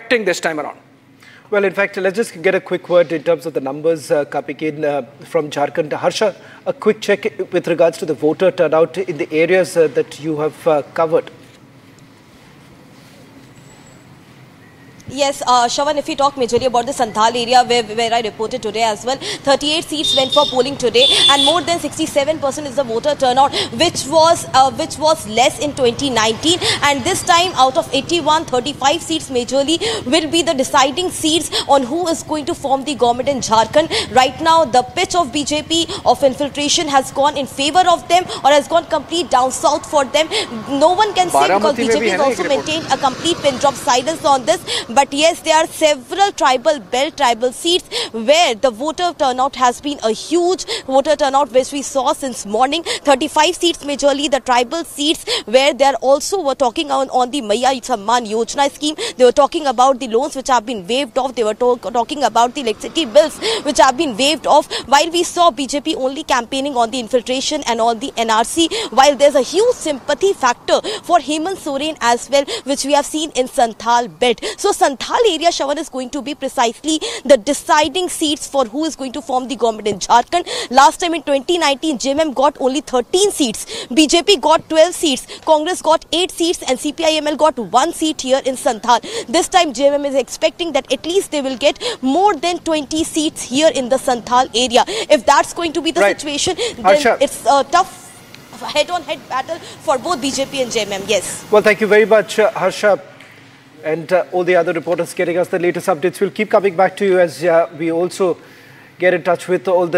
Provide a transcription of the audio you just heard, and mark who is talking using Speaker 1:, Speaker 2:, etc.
Speaker 1: this time around?
Speaker 2: Well, in fact, let's just get a quick word in terms of the numbers coming in from Jharkhand. Harsha, a quick check with regards to the voter turnout in the areas that you have covered.
Speaker 3: Yes, Shravan, if we talk majorly about the Santhal area where I reported today as well, 38 seats went for polling today, and more than 67% is the voter turnout, which was less in 2019. And this time, out of 81, 35 seats majorly will be the deciding seats on who is going to form the government in Jharkhand. Right now, the pitch of BJP of infiltration has gone in favor of them, or has gone complete down south for them. No one can say, because BJP has also maintained a complete pin drop silence on this. But yes, there are several tribal seats where the voter turnout has been a huge voter turnout, which we saw since morning. 35 seats majorly the tribal seats, where they are also were talking on the Maiya Samman Yojana scheme. They were talking about the loans which have been waived off. They were talking about the electricity bills which have been waived off. While we saw BJP only campaigning on the infiltration and on the NRC, while there's a huge sympathy factor for Hemant Soren as well, which we have seen in Santhal belt. So Santhal area, Shravan, is going to be precisely the deciding seats for who is going to form the government in Jharkhand. Last time in 2019, JMM got only 13 seats. BJP got 12 seats. Congress got 8 seats and CPIML got 1 seat here in Santhal. This time, JMM is expecting that at least they will get more than 20 seats here in the Santhal area. If that's going to be the situation, then Harsha, it's a tough head-on-head battle for both BJP and JMM. Yes.
Speaker 2: Well, thank you very much, Harsha. And all the other reporters getting us the latest updates. We'll keep coming back to you as we also get in touch with all the